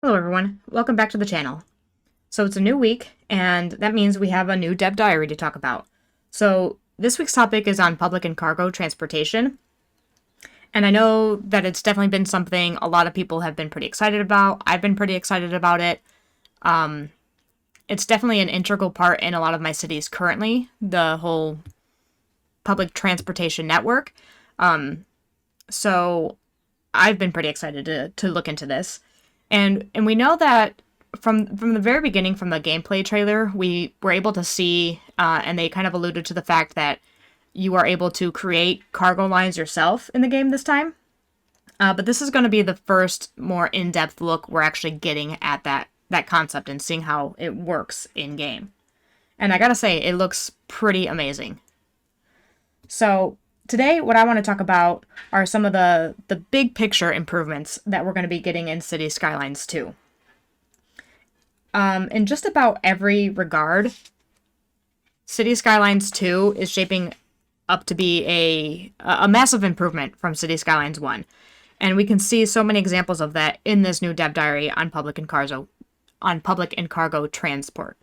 Hello everyone, welcome back to the channel. So it's a new week, and that means we have a new dev diary to talk about. So this week's topic is on public and cargo transportation, and I know that it's definitely been something a lot of people have been pretty excited about. I've been pretty excited about it. It's definitely an integral part in a lot of my cities currently, the whole public transportation network. So I've been pretty excited to look into this. And we know that from the very beginning, from the gameplay trailer, we were able to see, and they kind of alluded to the fact that you are able to create cargo lines yourself in the game this time. But this is going to be the first more in-depth look we're actually getting at that concept and seeing how it works in game. And I gotta say, it looks pretty amazing. So today, what I want to talk about are some of the big picture improvements that we're going to be getting in Cities Skylines 2. In just about every regard, Cities Skylines 2 is shaping up to be a massive improvement from Cities Skylines 1. And we can see so many examples of that in this new dev diary on public and cargo transport.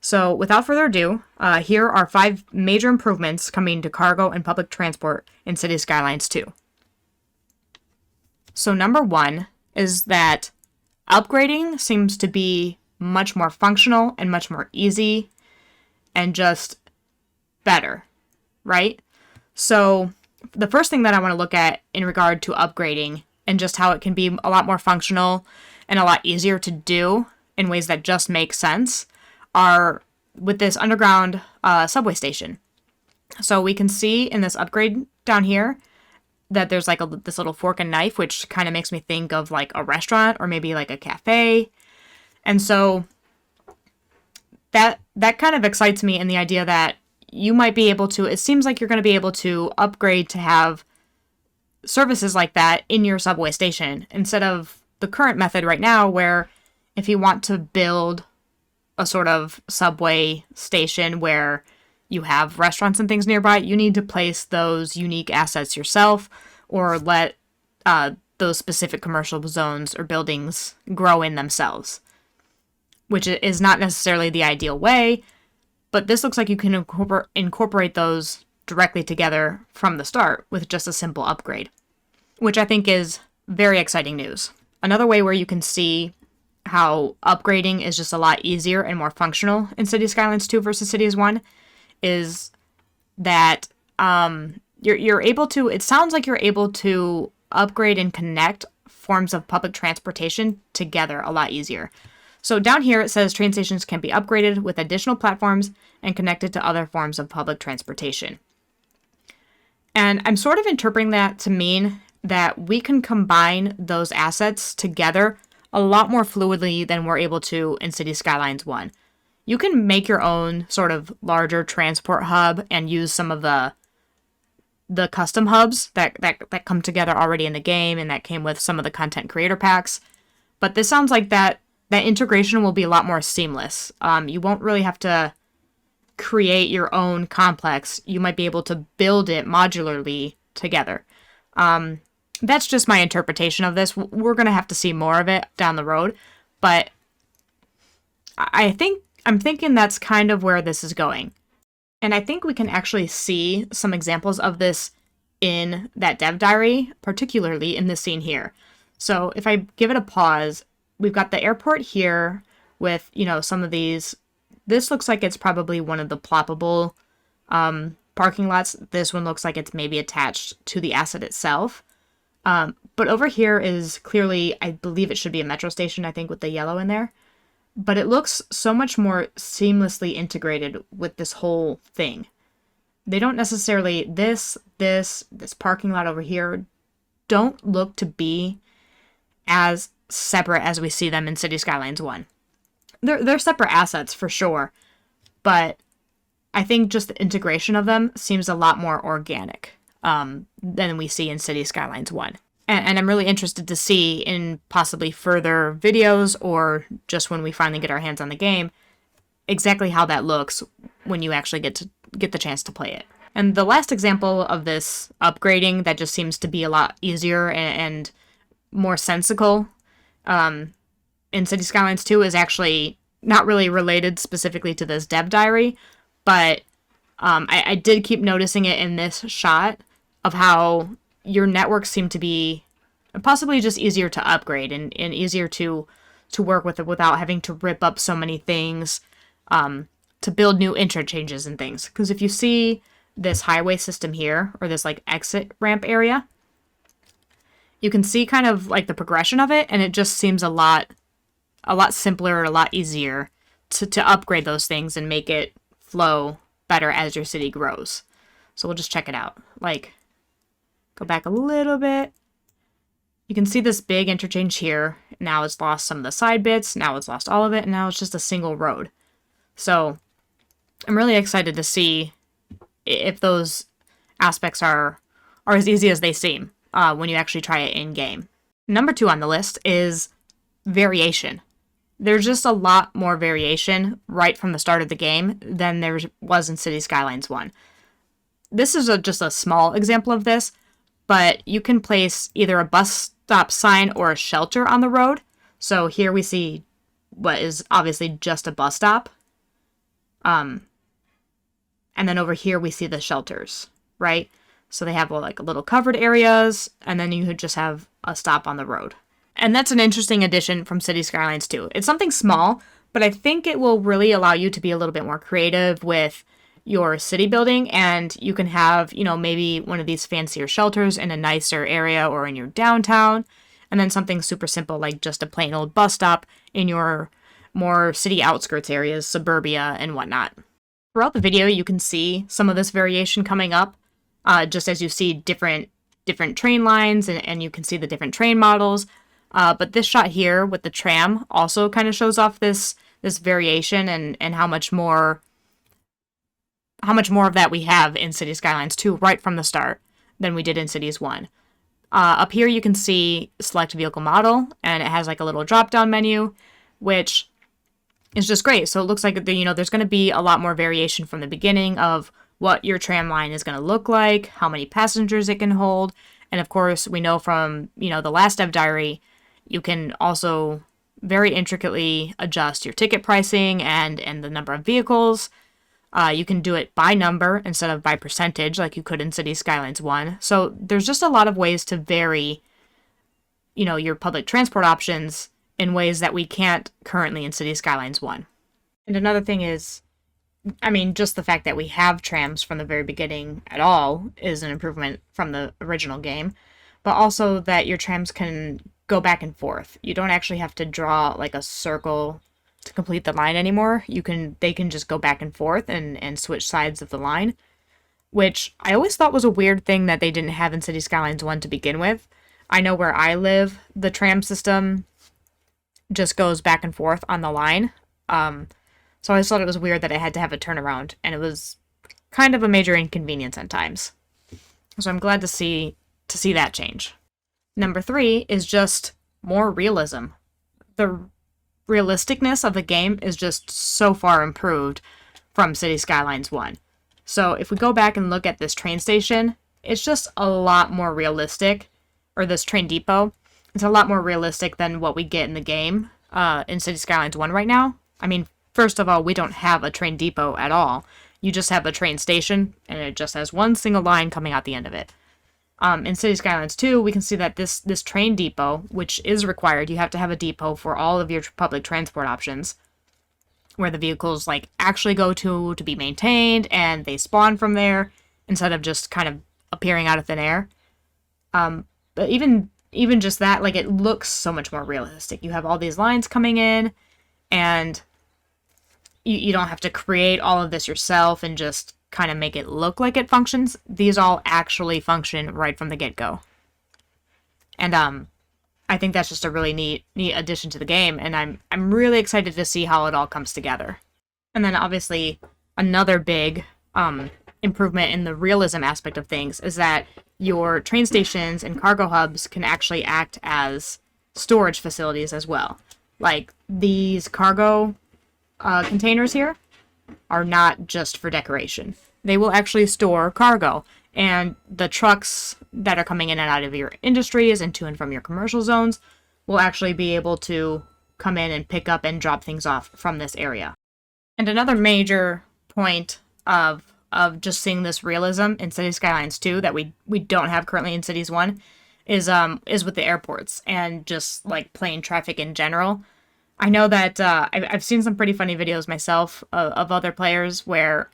So without further ado, here are 5 major improvements coming to cargo and public transport in Cities Skylines 2. So number 1 is that upgrading seems to be much more functional and much more easy and just better, right? So the first thing that I want to look at in regard to upgrading and just how it can be a lot more functional and a lot easier to do in ways that just make sense are with this underground subway station. So we can see in this upgrade down here that there's like this little fork and knife, which kind of makes me think of like a restaurant or maybe like a cafe. And so that kind of excites me in the idea that you might be able to, it seems like you're going to be able to upgrade to have services like that in your subway station instead of the current method right now where if you want to build a sort of subway station where you have restaurants and things nearby, you need to place those unique assets yourself or let those specific commercial zones or buildings grow in themselves, which is not necessarily the ideal way, but this looks like you can incorporate those directly together from the start with just a simple upgrade, which I think is very exciting news. Another way where you can see how upgrading is just a lot easier and more functional in Cities Skylines 2 versus Cities 1 is that you're able to, it sounds like you're able to upgrade and connect forms of public transportation together a lot easier. So down here it says train stations can be upgraded with additional platforms and connected to other forms of public transportation. And I'm sort of interpreting that to mean that we can combine those assets together a lot more fluidly than we're able to in Cities Skylines 1. You can make your own sort of larger transport hub and use some of the custom hubs that come together already in the game and that came with some of the content creator packs. But this sounds like that integration will be a lot more seamless. You won't really have to create your own complex. You might be able to build it modularly together. That's just my interpretation of this. We're going to have to see more of it down the road, but I'm thinking that's kind of where this is going. And I think we can actually see some examples of this in that dev diary, particularly in this scene here. So if I give it a pause, we've got the airport here with, some of these. This looks like it's probably one of the ploppable parking lots. This one looks like it's maybe attached to the asset itself. But over here is clearly, I believe it should be a metro station, I think, with the yellow in there. But it looks so much more seamlessly integrated with this whole thing. They don't necessarily, this parking lot over here don't look to be as separate as we see them in Cities Skylines 1. They're separate assets for sure, but I think just the integration of them seems a lot more organic than we see in Cities Skylines 1. And I'm really interested to see in possibly further videos or just when we finally get our hands on the game, exactly how that looks when you actually get the chance to play it. And the last example of this upgrading that just seems to be a lot easier and more sensical in City Skylines 2 is actually not really related specifically to this dev diary, but I did keep noticing it in this shot of how your networks seem to be possibly just easier to upgrade and easier to work with it without having to rip up so many things to build new interchanges and things. Because if you see this highway system here, or this like exit ramp area, you can see kind of like the progression of it, and it just seems a lot simpler, a lot easier to upgrade those things and make it flow better as your city grows. So we'll just check it out. Like, go back a little bit. You can see this big interchange here. Now it's lost some of the side bits. Now it's lost all of it. And now it's just a single road. So I'm really excited to see if those aspects are as easy as they seem when you actually try it in game. Number 2 on the list is variation. There's just a lot more variation right from the start of the game than there was in Cities Skylines 1. This is just a small example of this, but you can place either a bus stop sign or a shelter on the road. So here we see what is obviously just a bus stop. And then over here we see the shelters, right? So they have like little covered areas, and then you just have a stop on the road. And that's an interesting addition from Cities Skylines 2. It's something small, but I think it will really allow you to be a little bit more creative with your city building, and you can have, maybe one of these fancier shelters in a nicer area or in your downtown, and then something super simple like just a plain old bus stop in your more city outskirts areas, suburbia, and whatnot. Throughout the video, you can see some of this variation coming up, just as you see different train lines, and you can see the different train models. But this shot here with the tram also kind of shows off this variation and how much more of that we have in Cities Skylines 2 right from the start than we did in Cities 1. Up here you can see select vehicle model, and it has like a little drop down menu, which is just great. So it looks like there's going to be a lot more variation from the beginning of what your tram line is going to look like, how many passengers it can hold, and of course we know from the last dev diary, you can also very intricately adjust your ticket pricing and the number of vehicles. You can do it by number instead of by percentage like you could in Cities Skylines 1. So there's just a lot of ways to vary, your public transport options in ways that we can't currently in Cities Skylines 1. And another thing is, just the fact that we have trams from the very beginning at all is an improvement from the original game, but also that your trams can go back and forth. You don't actually have to draw like a circle to complete the line anymore. They can just go back and forth and switch sides of the line, which I always thought was a weird thing that they didn't have in Cities Skylines 1 to begin with. I know where I live, the tram system just goes back and forth on the line. So I just thought it was weird that I had to have a turnaround, and it was kind of a major inconvenience at times. So I'm glad to see that change. Number 3 is just more realism. The realisticness of the game is just so far improved from Cities Skylines 1. So if we go back and look at this train station, it's just a lot more realistic, or this train depot, it's a lot more realistic than what we get in the game in Cities Skylines 1 right now. First of all, we don't have a train depot at all. You just have a train station, and it just has one single line coming out the end of it. In Cities Skylines 2, we can see that this train depot, which is required, you have to have a depot for all of your public transport options, where the vehicles actually go to be maintained, and they spawn from there instead of just kind of appearing out of thin air. But even just that, it looks so much more realistic. You have all these lines coming in, and you don't have to create all of this yourself and just kind of make it look like it functions. These all actually function right from the get-go. And I think that's just a really neat addition to the game, and I'm really excited to see how it all comes together. And then obviously another big improvement in the realism aspect of things is that your train stations and cargo hubs can actually act as storage facilities as well. Like these cargo containers here are not just for decoration. They will actually store cargo, and the trucks that are coming in and out of your industries and to and from your commercial zones will actually be able to come in and pick up and drop things off from this area. And another major point of just seeing this realism in Cities Skylines 2 that we don't have currently in Cities 1 is with the airports and just like plane traffic in general. I know that I've seen some pretty funny videos myself of other players where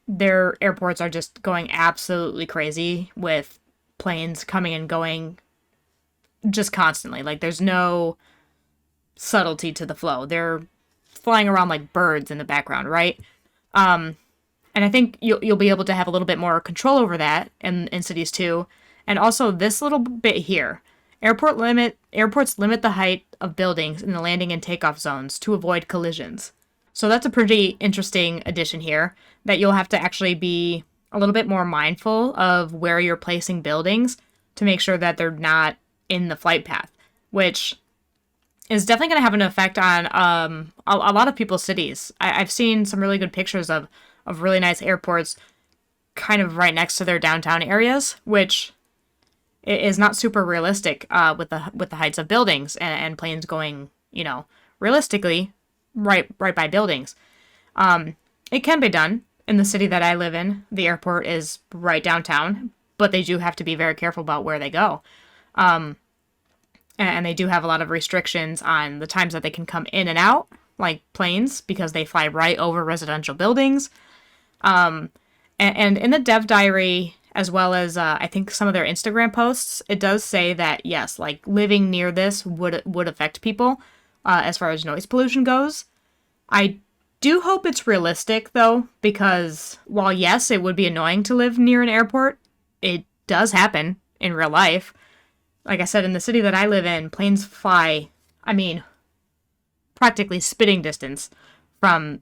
their airports are just going absolutely crazy with planes coming and going just constantly. Like there's no subtlety to the flow. They're flying around like birds in the background, right? And I think you'll be able to have a little bit more control over that in Cities 2. And also this little bit here. Airports limit the height of buildings in the landing and takeoff zones to avoid collisions. So that's a pretty interesting addition here, that you'll have to actually be a little bit more mindful of where you're placing buildings to make sure that they're not in the flight path, which is definitely going to have an effect on a lot of people's cities. I've seen some really good pictures of really nice airports kind of right next to their downtown areas, which is not super realistic with the heights of buildings and planes going, realistically right by buildings. It can be done. In the city that I live in, the airport is right downtown, but they do have to be very careful about where they go. And they do have a lot of restrictions on the times that they can come in and out, like planes, because they fly right over residential buildings. And in the dev diary, as well as I think some of their Instagram posts, it does say that, yes, like living near this would affect people as far as noise pollution goes. I do hope it's realistic, though, because while, yes, it would be annoying to live near an airport, it does happen in real life. Like I said, in the city that I live in, planes fly, practically spitting distance from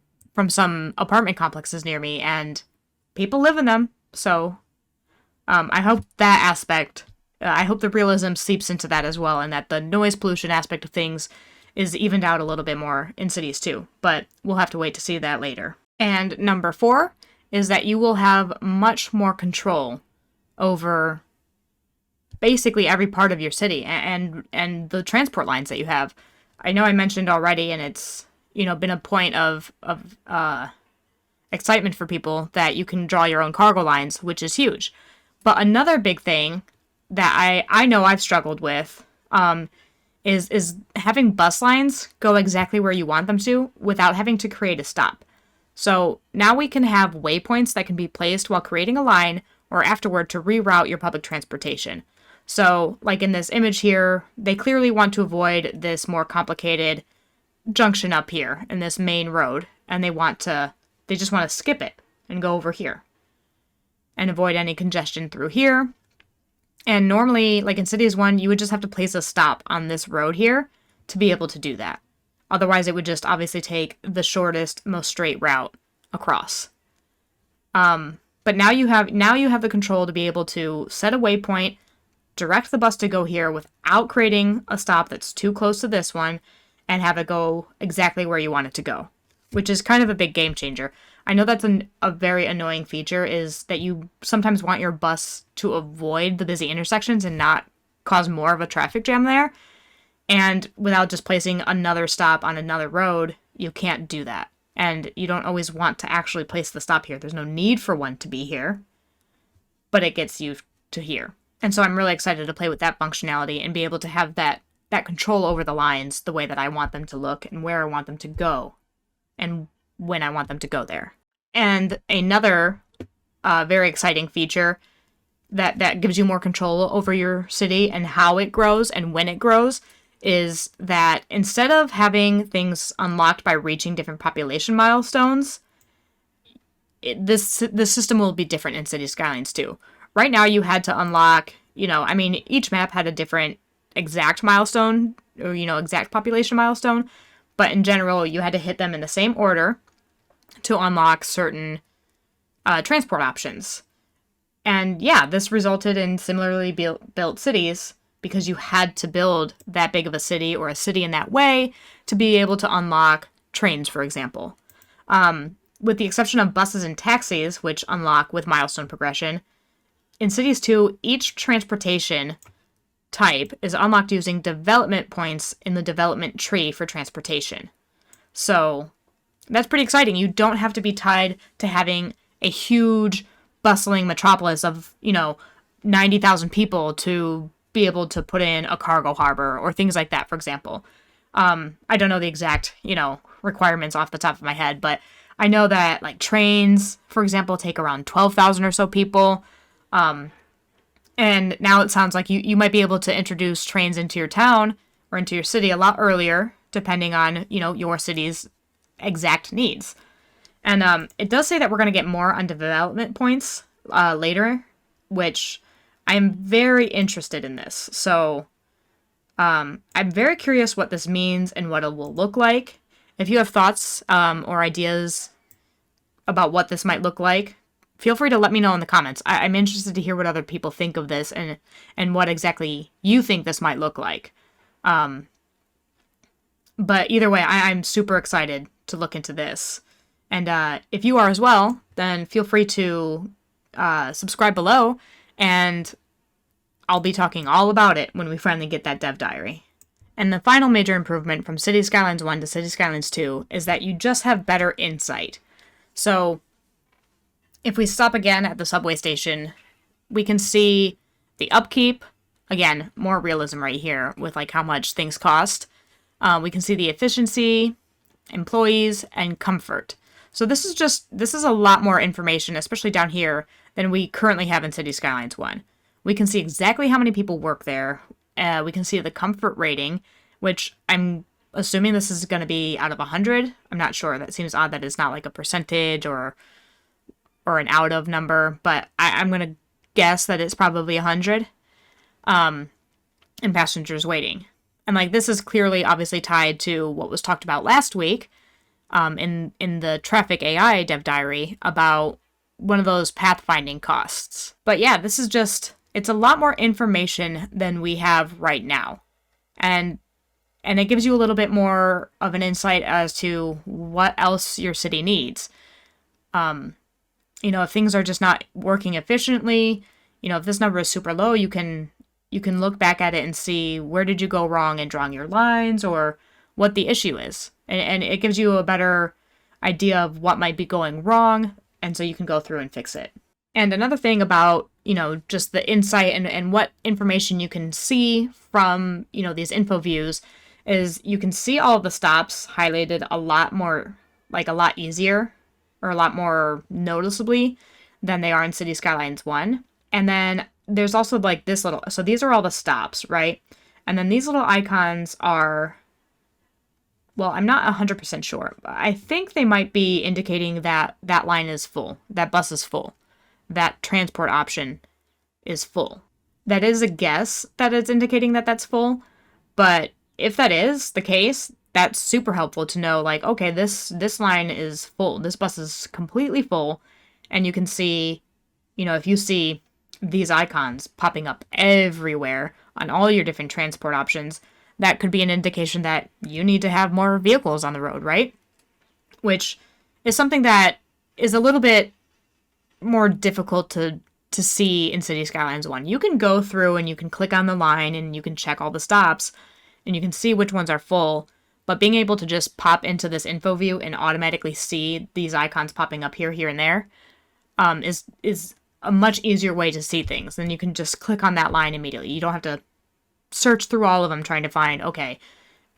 some apartment complexes near me, and people live in them. So I hope that aspect, I hope the realism seeps into that as well, and that the noise pollution aspect of things is evened out a little bit more in Cities 2, but we'll have to wait to see that later. And number 4 is that you will have much more control over basically every part of your city and the transport lines that you have. I know I mentioned already, and it's been a point of excitement for people that you can draw your own cargo lines, which is huge. But another big thing that I know I've struggled with is having bus lines go exactly where you want them to without having to create a stop. So now we can have waypoints that can be placed while creating a line or afterward to reroute your public transportation. So, like in this image here, they clearly want to avoid this more complicated junction up here in this main road, and they just want to skip it and go over here and avoid any congestion through here. And normally, like in Cities 1, you would just have to place a stop on this road here to be able to do that. Otherwise, it would just obviously take the shortest, most straight route across. But now you have the control to be able to set a waypoint, direct the bus to go here without creating a stop that's too close to this one, and have it go exactly where you want it to go, which is kind of a big game changer. I know that's a very annoying feature, is that you sometimes want your bus to avoid the busy intersections and not cause more of a traffic jam there. And without just placing another stop on another road, you can't do that. And you don't always want to actually place the stop here. There's no need for one to be here, but it gets you to here. And so I'm really excited to play with that functionality and be able to have that control over the lines the way that I want them to look and where I want them to go and when I want them to go there. And another very exciting feature that gives you more control over your city and how it grows and when it grows is that instead of having things unlocked by reaching different population milestones, this system will be different in Cities Skylines too. Right now you had to unlock, each map had a different exact milestone or, exact population milestone, but in general you had to hit them in the same order to unlock certain transport options. And yeah, this resulted in similarly built cities because you had to build that big of a city or a city in that way to be able to unlock trains, for example. With the exception of buses and taxis, which unlock with milestone progression, in Cities 2, each transportation type is unlocked using development points in the development tree for transportation. So that's pretty exciting. You don't have to be tied to having a huge, bustling metropolis of, 90,000 people to be able to put in a cargo harbor or things like that, for example. I don't know the exact, requirements off the top of my head, but I know that, like, trains, for example, take around 12,000 or so people. And now it sounds like you might be able to introduce trains into your town or into your city a lot earlier, depending on, your city's exact needs. And it does say that we're going to get more on development points later, which I am very interested in this. So I'm very curious what this means and what it will look like. If you have thoughts or ideas about what this might look like, feel free to let me know in the comments. I'm interested to hear what other people think of this and what exactly you think this might look like. But either way, I'm super excited to look into this. And if you are as well, then feel free to subscribe below, and I'll be talking all about it when we finally get that dev diary. And the final major improvement from Cities Skylines 1 to Cities Skylines 2 is that you just have better insight. So if we stop again at the subway station, we can see the upkeep. Again, more realism right here with like how much things cost. We can see the efficiency, employees, and comfort. So this is a lot more information, especially down here, than we currently have in Cities Skylines 1. We can see exactly how many people work there. We can see the comfort rating, which I'm assuming this is going to be out of 100. I'm not sure. That seems odd that it's not like a percentage or an out of number, but I'm going to guess that it's probably 100 and passengers waiting. And like this is clearly obviously tied to what was talked about last week in the traffic AI dev diary about one of those pathfinding costs. But yeah, this is it's a lot more information than we have right now. And it gives you a little bit more of an insight as to what else your city needs. If things are just not working efficiently, if this number is super low, you can look back at it and see where did you go wrong in drawing your lines or what the issue is. And it gives you a better idea of what might be going wrong, and so you can go through and fix it. And another thing about, just the insight and what information you can see from, these info views is you can see all of the stops highlighted a lot more, like a lot easier or a lot more noticeably than they are in Cities Skylines 1. And then there's also like this little, so these are all the stops, right? And then these little icons are, well, I'm not 100% sure. I think they might be indicating that that line is full, that bus is full, that transport option is full. That is a guess that it's indicating that that's full, but if that is the case, that's super helpful to know, like, okay, this line is full, this bus is completely full, and you can see, if you see these icons popping up everywhere on all your different transport options, that could be an indication that you need to have more vehicles on the road, right? Which is something that is a little bit more difficult to see in Cities Skylines 1. You can go through and you can click on the line and you can check all the stops and you can see which ones are full, but being able to just pop into this info view and automatically see these icons popping up here, and there is a much easier way to see things. And you can just click on that line immediately. You don't have to search through all of them trying to find, okay,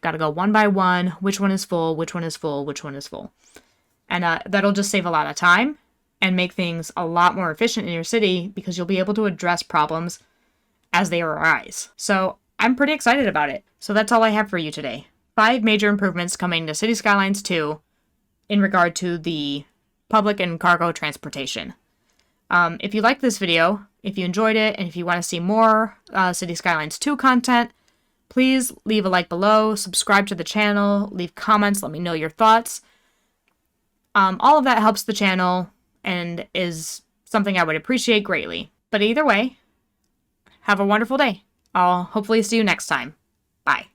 got to go one by one, which one is full, which one is full, which one is full. And that'll just save a lot of time and make things a lot more efficient in your city because you'll be able to address problems as they arise. So I'm pretty excited about it. So that's all I have for you today. 5 major improvements coming to Cities Skylines 2 in regard to the public and cargo transportation. If you liked this video, if you enjoyed it, and if you want to see more Cities Skylines 2 content, please leave a like below, subscribe to the channel, leave comments, let me know your thoughts. All of that helps the channel and is something I would appreciate greatly. But either way, have a wonderful day. I'll hopefully see you next time. Bye.